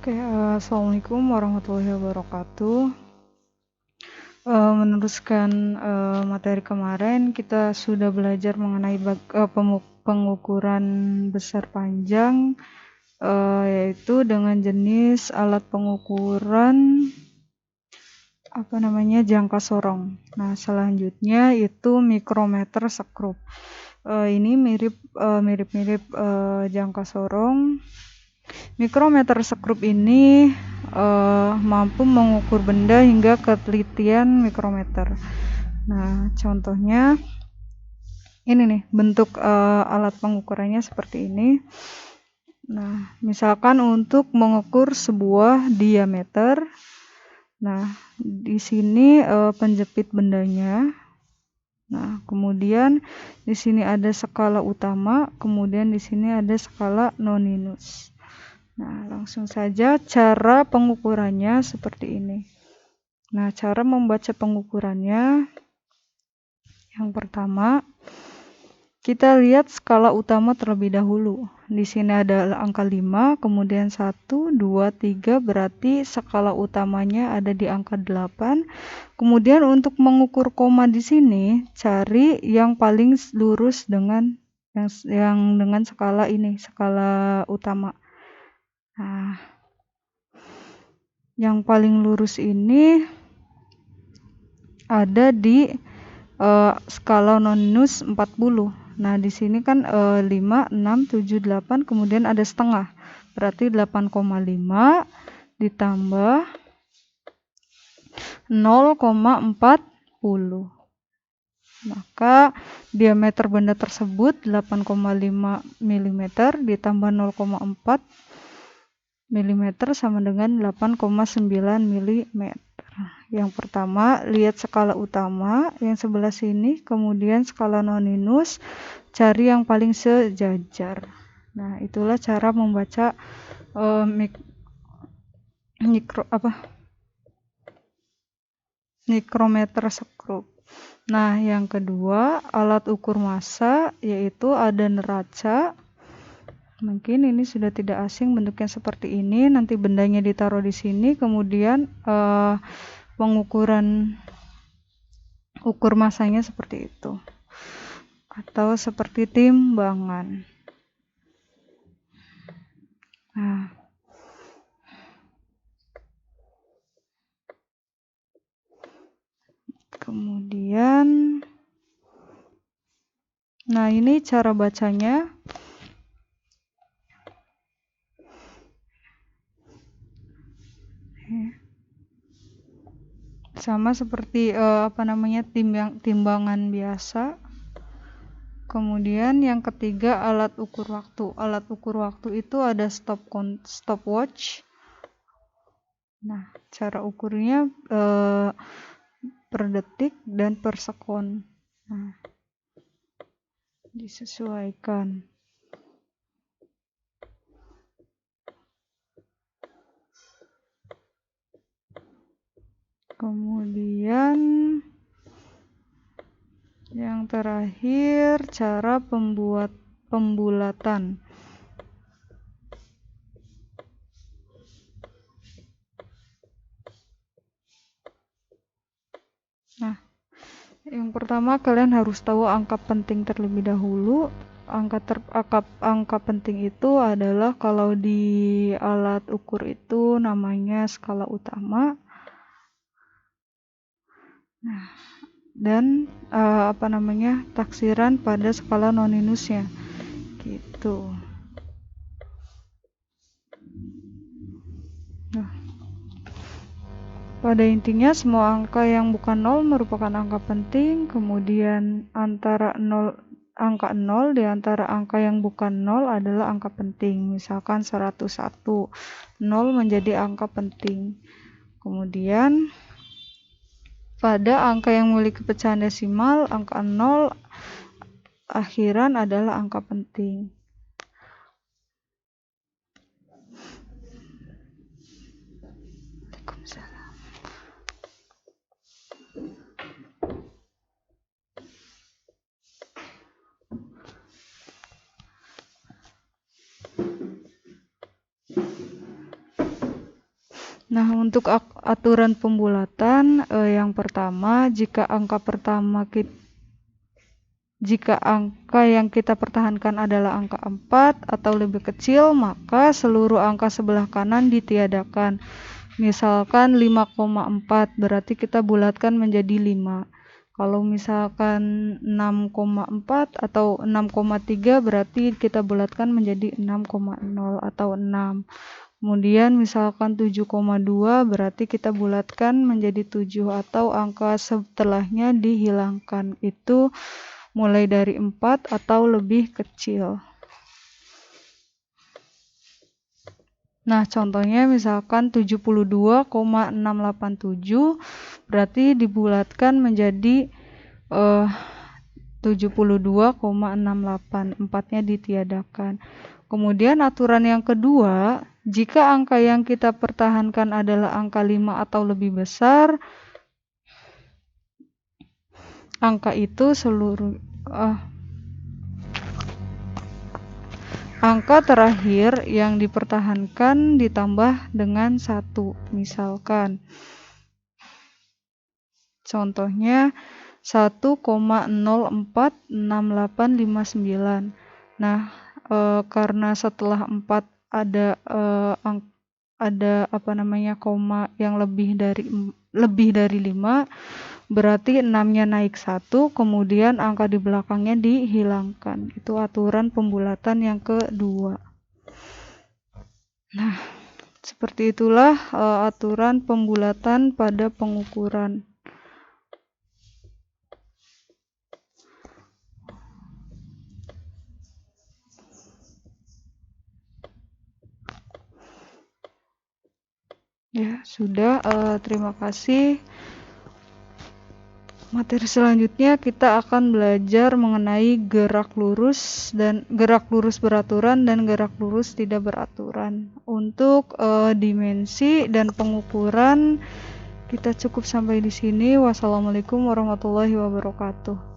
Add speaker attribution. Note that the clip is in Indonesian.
Speaker 1: Assalamualaikum warahmatullahi wabarakatuh. Meneruskan materi kemarin, kita sudah belajar mengenai pengukuran besar panjang, yaitu dengan jenis alat pengukuran jangka sorong. Nah, selanjutnya itu mikrometer sekrup. Ini mirip-mirip jangka sorong. Mikrometer sekrup ini mampu mengukur benda hingga ketelitian mikrometer. Nah, contohnya ini nih, bentuk alat pengukurannya seperti ini. Nah, misalkan untuk mengukur sebuah diameter. Nah, di sini penjepit bendanya. Nah, kemudian di sini ada skala utama, kemudian di sini ada skala noninus. Nah, langsung saja cara pengukurannya seperti ini. Nah, cara membaca pengukurannya, yang pertama, kita lihat skala utama terlebih dahulu. Di sini ada angka 5, kemudian 1, 2, 3, berarti skala utamanya ada di angka 8. Kemudian untuk mengukur koma di sini, cari yang paling lurus dengan yang dengan skala ini, skala utama. Nah, yang paling lurus ini ada di skala noninus 40. Nah, di sini kan 5, 6, 7, 8, kemudian ada setengah. Berarti 8,5 ditambah 0,40. Maka diameter benda tersebut 8,5 mm ditambah 0,4 mm sama dengan 8,9 mm. Yang pertama, lihat skala utama yang sebelah sini, kemudian skala noninus, cari yang paling sejajar. Nah, itulah cara membaca mikrometer sekrup. Nah, yang kedua, alat ukur massa, yaitu ada neraca. Mungkin ini sudah tidak asing, bentuknya seperti ini. Nanti bendanya ditaruh di sini, kemudian pengukuran ukur massanya seperti itu, atau seperti timbangan. Nah, kemudian, nah ini cara bacanya. Sama seperti timbangan biasa. Kemudian yang ketiga, alat ukur waktu. Alat ukur waktu itu ada stopwatch. Nah, cara ukurnya per detik dan per sekon. Nah, disesuaikan. Kemudian yang terakhir, cara pembulatan. Nah, yang pertama kalian harus tahu angka penting terlebih dahulu. Angka penting itu adalah kalau di alat ukur itu namanya skala utama. Nah, dan taksiran pada skala noninusnya. Gitu. Nah, pada intinya semua angka yang bukan 0 merupakan angka penting, kemudian angka 0 di antara angka yang bukan 0 adalah angka penting. Misalkan 101, 0 menjadi angka penting. Kemudian pada angka yang memiliki pecahan desimal, angka 0 akhiran adalah angka penting. Untuk aturan pembulatan, yang pertama, jika angka yang kita pertahankan adalah angka 4 atau lebih kecil, maka seluruh angka sebelah kanan ditiadakan. Misalkan 5,4 berarti kita bulatkan menjadi 5. Kalau misalkan 6,4 atau 6,3 berarti kita bulatkan menjadi 6,0 atau 6. Kemudian misalkan 7,2 berarti kita bulatkan menjadi 7 atau angka setelahnya dihilangkan. Itu mulai dari 4 atau lebih kecil. Nah, contohnya misalkan 72,687 berarti dibulatkan menjadi 72,68, 4-nya ditiadakan. Kemudian aturan yang kedua, jika angka yang kita pertahankan adalah angka 5 atau lebih besar, angka terakhir yang dipertahankan ditambah dengan 1. Misalkan contohnya 1,046859. Nah, karena setelah 4 ada koma yang lebih dari 5, berarti 6-nya naik 1, kemudian angka di belakangnya dihilangkan. Itu aturan pembulatan yang kedua. Nah, seperti itulah aturan pembulatan pada pengukuran. Ya, sudah. Terima kasih. Materi selanjutnya kita akan belajar mengenai gerak lurus beraturan dan gerak lurus tidak beraturan. Untuk dimensi dan pengukuran kita cukup sampai di sini. Wassalamualaikum warahmatullahi wabarakatuh.